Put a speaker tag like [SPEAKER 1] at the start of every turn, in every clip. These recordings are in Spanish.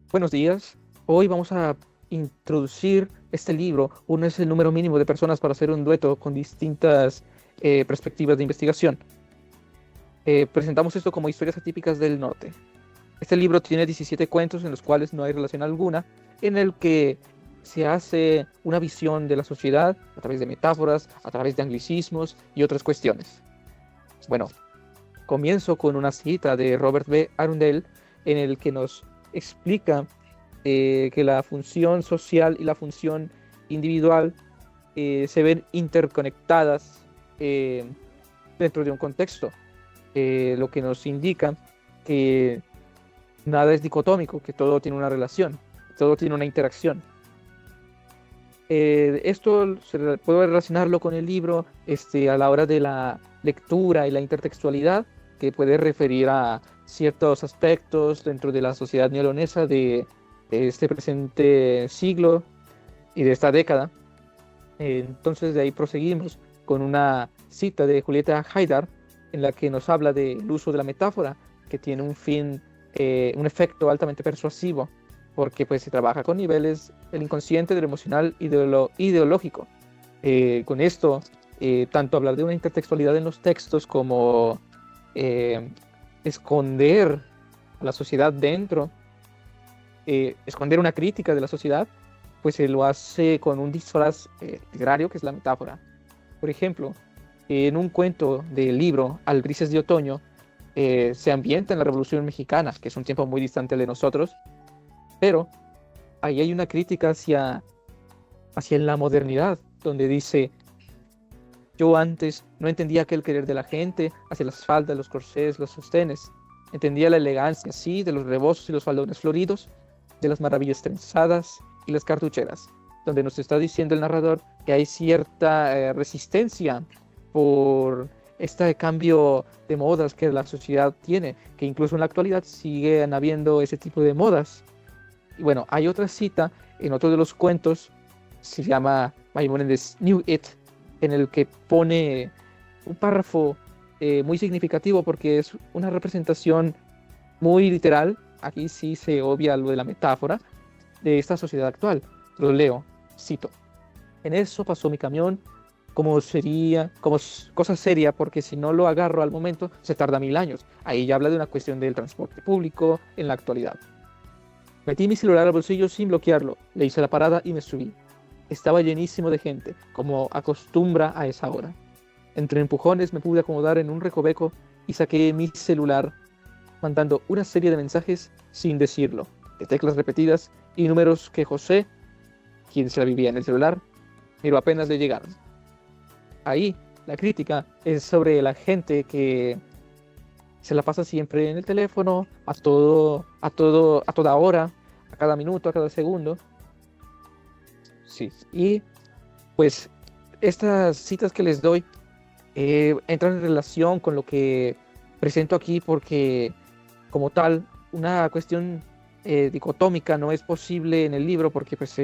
[SPEAKER 1] Buenos días. Hoy vamos a introducir este libro. Uno es el número mínimo de personas para hacer un dueto con distintas perspectivas de investigación. Presentamos esto como historias atípicas del norte. Este libro tiene 17 cuentos en los cuales no hay relación alguna, en el que se hace una visión de la sociedad a través de metáforas, a través de anglicismos y otras cuestiones. Bueno, comienzo con una cita de Robert B. Arundel en el que nos explica que la función social y la función individual se ven interconectadas dentro de un contexto, lo que nos indica que nada es dicotómico, que todo tiene una relación, todo tiene una interacción. Esto puedo relacionarlo con el libro a la hora de la lectura y la intertextualidad, que puede referir a ciertos aspectos dentro de la sociedad neolonesa de este presente siglo y de esta década. Entonces de ahí proseguimos con una cita de Julieta Haidar en la que nos habla del uso de la metáfora, que tiene un fin, un efecto altamente persuasivo, porque pues se trabaja con niveles del inconsciente, del emocional y de lo ideológico. Con esto, tanto hablar de una intertextualidad en los textos como eh, esconder a la sociedad dentro, esconder una crítica de la sociedad, pues se lo hace con un disfraz literario que es la metáfora. Por ejemplo, en un cuento del libro Albrices de Otoño, se ambienta en la Revolución Mexicana, que es un tiempo muy distante de nosotros, pero ahí hay una crítica hacia la modernidad, donde dice, yo antes no entendía aquel querer de la gente hacia las faldas, los corsés, los sostenes. Entendía la elegancia, sí, de los rebozos y los faldones floridos, de las maravillas trenzadas y las cartucheras, donde nos está diciendo el narrador que hay cierta resistencia por este cambio de modas que la sociedad tiene, que incluso en la actualidad siguen habiendo ese tipo de modas. Y bueno, hay otra cita en otro de los cuentos, se llama Maimónides Knew It, en el que pone un párrafo muy significativo porque es una representación muy literal. Aquí sí se obvia lo de la metáfora de esta sociedad actual. Lo leo, cito. En eso pasó mi camión como sería, cosa seria, porque si no lo agarro al momento, se tarda 1000 años. Ahí ya habla de una cuestión del transporte público en la actualidad. Metí mi celular al bolsillo sin bloquearlo, le hice la parada y me subí. Estaba llenísimo de gente, como acostumbra a esa hora. Entre empujones me pude acomodar en un recoveco y saqué mi celular, mandando una serie de mensajes sin decirlo, de teclas repetidas y números que José, quien se la vivía en el celular, miró apenas le llegaron. Ahí la crítica es sobre la gente que se la pasa siempre en el teléfono, a toda hora, a cada minuto, a cada segundo. Sí. Y pues estas citas que les doy entran en relación con lo que presento aquí porque como tal una cuestión dicotómica no es posible en el libro porque pues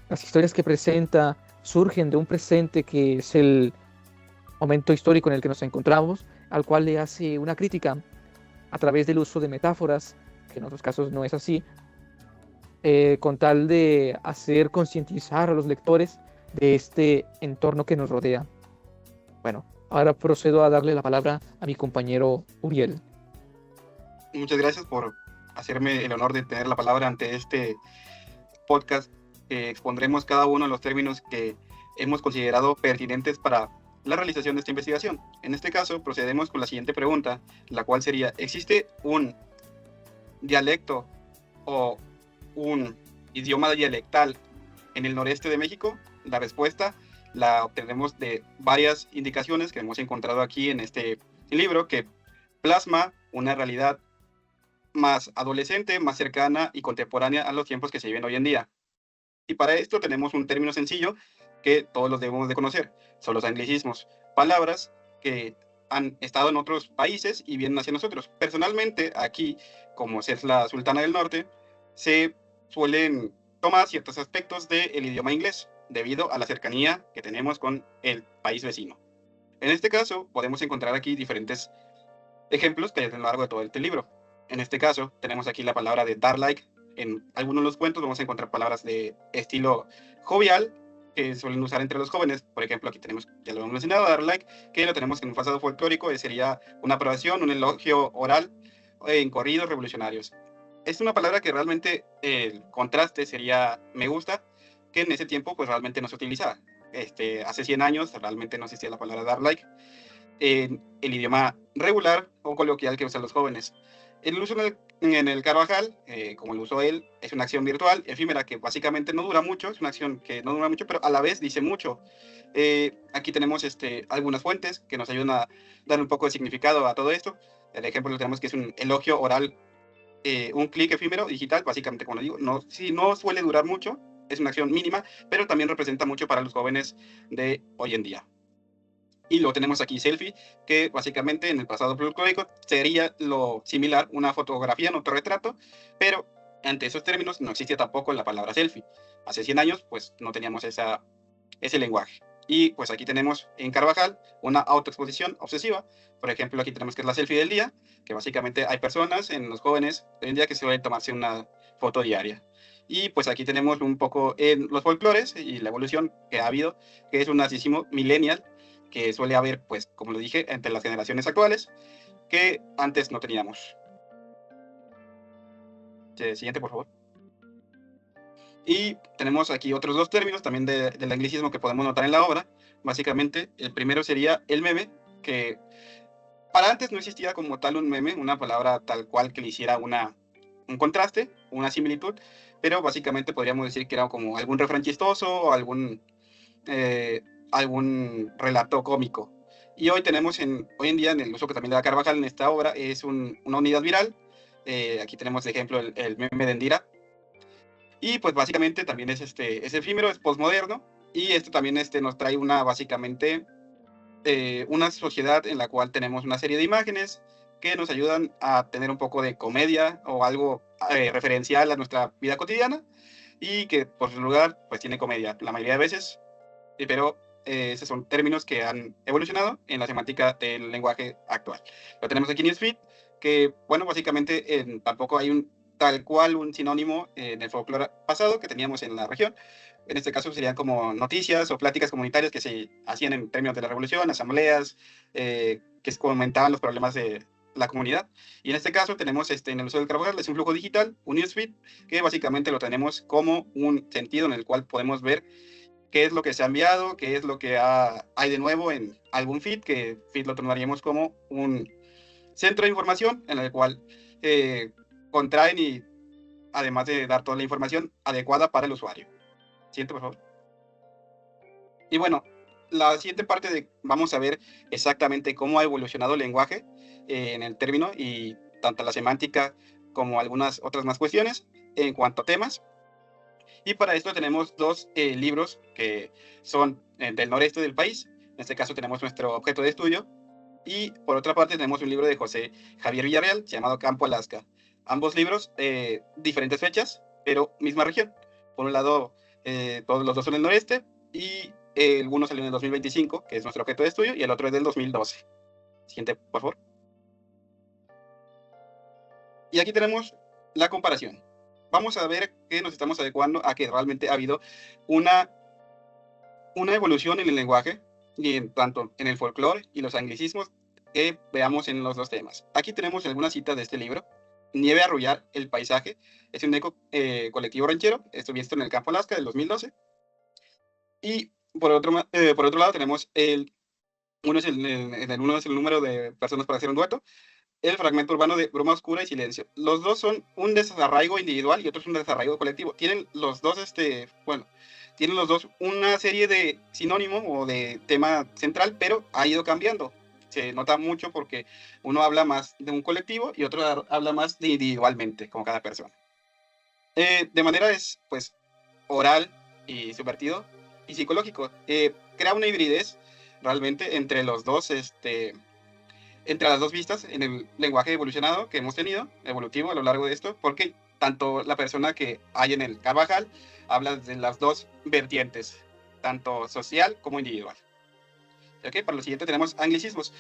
[SPEAKER 1] las historias que presenta surgen de un presente que es el momento histórico en el que nos encontramos, al cual le hace una crítica a través del uso de metáforas, que en otros casos no es así, con tal de hacer concientizar a los lectores de este entorno que nos rodea. Bueno, ahora procedo a darle la palabra a mi compañero Uriel.
[SPEAKER 2] Muchas gracias por hacerme el honor de tener la palabra ante este podcast. Expondremos cada uno de los términos que hemos considerado pertinentes para la realización de esta investigación. En este caso, procedemos con la siguiente pregunta, la cual sería, ¿existe un dialecto o un idioma dialectal en el noreste de México? La respuesta la obtenemos de varias indicaciones que hemos encontrado aquí en este libro que plasma una realidad más adolescente, más cercana y contemporánea a los tiempos que se viven hoy en día. Y para esto tenemos un término sencillo que todos los debemos de conocer, son los anglicismos, palabras que han estado en otros países y vienen hacia nosotros. Personalmente, aquí, como es la Sultana del Norte, se suelen tomar ciertos aspectos del idioma inglés, debido a la cercanía que tenemos con el país vecino. En este caso, podemos encontrar aquí diferentes ejemplos que hay a lo largo de todo este libro. En este caso, tenemos aquí la palabra de dar like, en algunos de los cuentos vamos a encontrar palabras de estilo jovial que suelen usar entre los jóvenes. Por ejemplo, aquí tenemos, ya lo hemos mencionado, dar like, que lo tenemos en un pasado folclórico, sería una aprobación, un elogio oral en corridos revolucionarios. Es una palabra que realmente el contraste sería me gusta, que en ese tiempo pues realmente no se utilizaba. Hace 100 años realmente no existía la palabra dar like en el idioma regular o coloquial que usan los jóvenes. El uso en el Carvajal, como lo usó él, es una acción virtual, efímera, que básicamente no dura mucho, es una acción que no dura mucho, pero a la vez dice mucho. Aquí tenemos algunas fuentes que nos ayudan a dar un poco de significado a todo esto. El ejemplo lo tenemos que es un elogio oral, un clic efímero digital, básicamente, como digo, no suele durar mucho, es una acción mínima, pero también representa mucho para los jóvenes de hoy en día. Y lo tenemos aquí, selfie, que básicamente en el pasado folclórico sería lo similar, una fotografía, un autorretrato, pero ante esos términos no existía tampoco la palabra selfie. Hace 100 años, pues no teníamos ese lenguaje. Y pues aquí tenemos en Carvajal una autoexposición obsesiva. Por ejemplo, aquí tenemos que es la selfie del día, que básicamente hay personas, en los jóvenes hoy en día, que se suelen tomarse una foto diaria. Y pues aquí tenemos un poco en los folclores y la evolución que ha habido, que es un narcisismo millennial, que suele haber, pues, como lo dije, entre las generaciones actuales, que antes no teníamos. Siguiente, por favor. Y tenemos aquí otros dos términos también del anglicismo que podemos notar en la obra. Básicamente, el primero sería el meme, que para antes no existía como tal un meme, una palabra tal cual que le hiciera un contraste, una similitud, pero básicamente podríamos decir que era como algún refrán chistoso o algún relato cómico. Y hoy tenemos hoy en día, en el uso que también le da Carvajal en esta obra, es una unidad viral. Aquí tenemos de ejemplo el meme de Endira. Y pues básicamente también es efímero, es postmoderno. Y esto también nos trae básicamente una sociedad en la cual tenemos una serie de imágenes que nos ayudan a tener un poco de comedia o algo referencial a nuestra vida cotidiana y que por su lugar pues tiene comedia la mayoría de veces, pero esos son términos que han evolucionado en la semántica del lenguaje actual. Lo tenemos aquí en Newsfeed, que bueno, básicamente tampoco hay tal cual un sinónimo en el folclore pasado que teníamos en la región. En este caso serían como noticias o pláticas comunitarias que se hacían en términos de la revolución, asambleas, que comentaban los problemas de la comunidad. Y en este caso tenemos en el uso del Carvajal, es un flujo digital, un newsfeed, que básicamente lo tenemos como un sentido en el cual podemos ver qué es lo que se ha enviado, qué es lo que hay de nuevo en algún feed, que feed lo tomaríamos como un centro de información en el cual contraen y además de dar toda la información adecuada para el usuario. Siguiente, por favor. Y bueno, la siguiente parte vamos a ver exactamente cómo ha evolucionado el lenguaje en el término y tanto la semántica como algunas otras más cuestiones en cuanto a temas. Y para esto tenemos dos libros que son del noreste del país. En este caso tenemos nuestro objeto de estudio. Y por otra parte tenemos un libro de José Javier Villarreal llamado Campo Alaska. Ambos libros, diferentes fechas, pero misma región. Por un lado, todos los dos son del noreste y uno salió en el 2025, que es nuestro objeto de estudio, y el otro es del 2012. Siguiente, por favor. Y aquí tenemos la comparación. Vamos a ver que nos estamos adecuando a que realmente ha habido una evolución en el lenguaje, y tanto en el folclore y los anglicismos que veamos en los dos temas. Aquí tenemos algunas citas de este libro. Nieve arrullar el paisaje, es un eco colectivo ranchero, esto visto en el Campo Alaska del 2012. Y por otro lado tenemos uno es el número de personas para hacer un dueto, el fragmento urbano de Bruma Oscura y Silencio. Los dos son un desarraigo individual y otro es un desarraigo colectivo. Tienen los dos, tienen los dos una serie de sinónimos o de tema central, pero ha ido cambiando. Se nota mucho porque uno habla más de un colectivo y otro habla más de individualmente, como cada persona. De manera pues, oral y subvertido y psicológico. Crea una hibridez realmente entre los dos, entre las dos vistas en el lenguaje evolucionado que hemos tenido, evolutivo a lo largo de esto, porque tanto la persona que hay en el Carvajal habla de las dos vertientes, tanto social como individual. Okay, para lo siguiente tenemos anglicismos.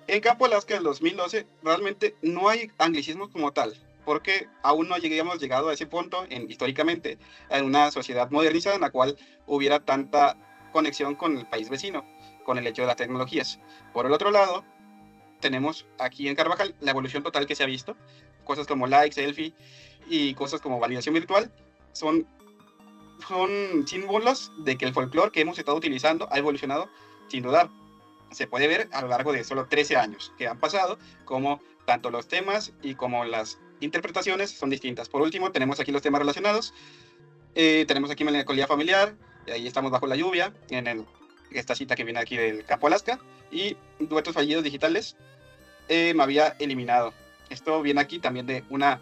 [SPEAKER 2] En Campo Alaska del 2012 realmente no hay anglicismos como tal. porque aún no habíamos llegado a ese punto históricamente en una sociedad modernizada en la cual hubiera tanta conexión con el país vecino, con el hecho de las tecnologías. Por el otro lado, tenemos aquí en Carvajal la evolución total que se ha visto, cosas como likes, selfie y cosas como validación virtual son símbolos de que el folclore que hemos estado utilizando ha evolucionado sin dudar. Se puede ver a lo largo de solo 13 años que han pasado, como tanto los temas y como las interpretaciones son distintas. Por último, tenemos aquí los temas relacionados. Tenemos aquí melancolía familiar, y ahí estamos bajo la lluvia, esta cita que viene aquí del Campo Alaska, y duetos fallidos digitales, me había eliminado. Esto viene aquí también de una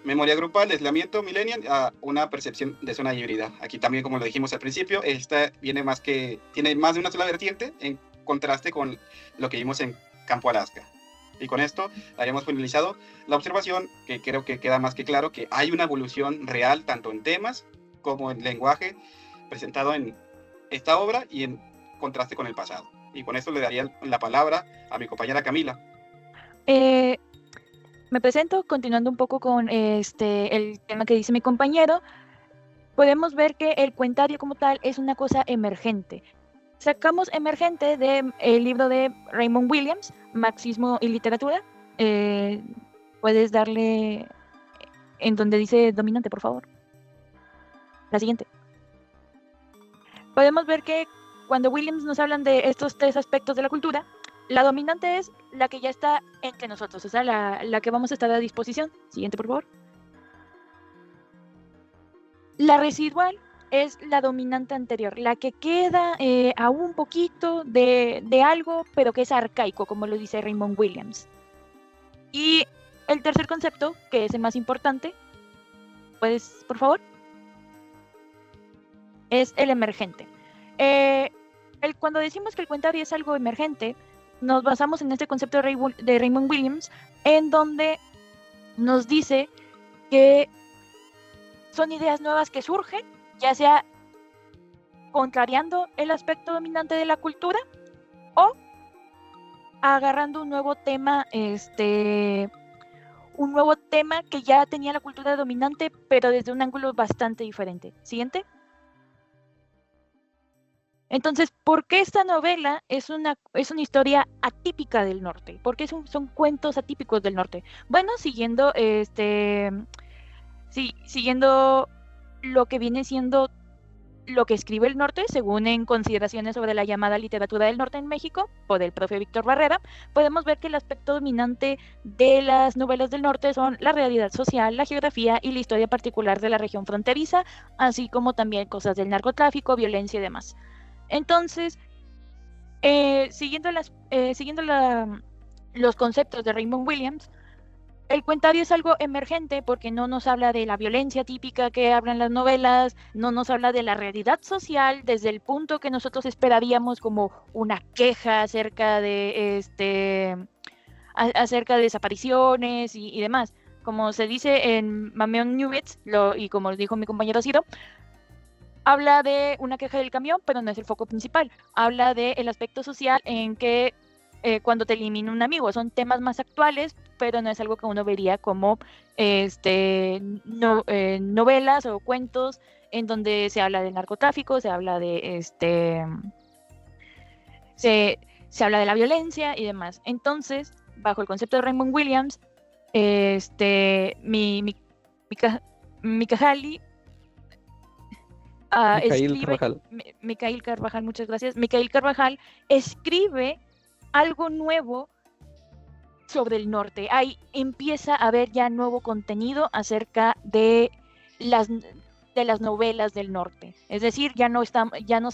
[SPEAKER 2] memoria grupal, aislamiento millennial, a una percepción de zona híbrida. Aquí también, como lo dijimos al principio, esta tiene más de una sola vertiente en contraste con lo que vimos en Campo Alaska. Y con esto habíamos finalizado la observación, que creo que queda más que claro que hay una evolución real tanto en temas como en lenguaje presentado en esta obra y en contraste con el pasado. Y con esto le daría la palabra a mi compañera Camila.
[SPEAKER 3] Me presento, continuando un poco con el tema que dice mi compañero. Podemos ver que el cuentario como tal es una cosa emergente. Sacamos emergente del libro de Raymond Williams, Marxismo y Literatura. Puedes darle en donde dice dominante, por favor. La siguiente. Podemos ver que cuando Williams nos hablan de estos tres aspectos de la cultura, la dominante es la que ya está entre nosotros, o sea, la que vamos a estar a disposición. Siguiente, por favor. La residual es la dominante anterior, la que queda a un poquito de algo, pero que es arcaico, como lo dice Raymond Williams. Y el tercer concepto, que es el más importante, ¿puedes, por favor? Es el emergente. Cuando decimos que el cuentario es algo emergente, nos basamos en este concepto de Raymond Williams, en donde nos dice que son ideas nuevas que surgen, ya sea contrariando el aspecto dominante de la cultura o agarrando un nuevo tema, que ya tenía la cultura dominante, pero desde un ángulo bastante diferente. Siguiente. Entonces, ¿por qué esta novela es una historia atípica del norte? ¿Por qué son cuentos atípicos del norte? Bueno, siguiendo lo que viene siendo lo que escribe el norte, según en Consideraciones sobre la llamada literatura del norte en México, por el profe Víctor Barrera, podemos ver que el aspecto dominante de las novelas del norte son la realidad social, la geografía y la historia particular de la región fronteriza, así como también cosas del narcotráfico, violencia y demás. Entonces, siguiendo los conceptos de Raymond Williams, el cuentario es algo emergente porque no nos habla de la violencia típica que hablan las novelas, no nos habla de la realidad social desde el punto que nosotros esperaríamos como una queja acerca de desapariciones y demás. Como se dice en Mameon Newitz, y como dijo mi compañero Ciro, habla de una queja del camión, pero no es el foco principal. Habla del aspecto social en que cuando te elimina un amigo, son temas más actuales, pero no es algo que uno vería como novelas o cuentos en donde se habla del narcotráfico, se habla de se habla de la violencia y demás. Entonces, bajo el concepto de Raymond Williams, Mikhail Carvajal, muchas gracias. Mikhail Carvajal escribe algo nuevo sobre el norte. Ahí empieza a haber ya nuevo contenido acerca de las novelas del norte. Es decir, ya nos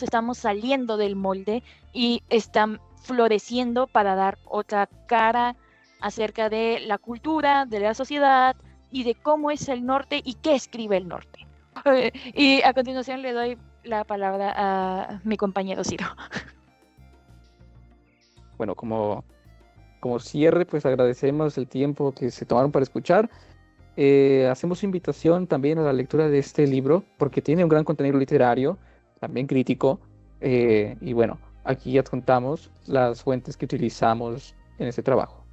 [SPEAKER 3] estamos saliendo del molde y están floreciendo para dar otra cara acerca de la cultura, de la sociedad y de cómo es el norte y qué escribe el norte. Y a continuación le doy la palabra a mi compañero Ciro.
[SPEAKER 1] Bueno, como cierre, pues agradecemos el tiempo que se tomaron para escuchar. Hacemos invitación también a la lectura de este libro, porque tiene un gran contenido literario, también crítico, y bueno, aquí adjuntamos las fuentes que utilizamos en este trabajo.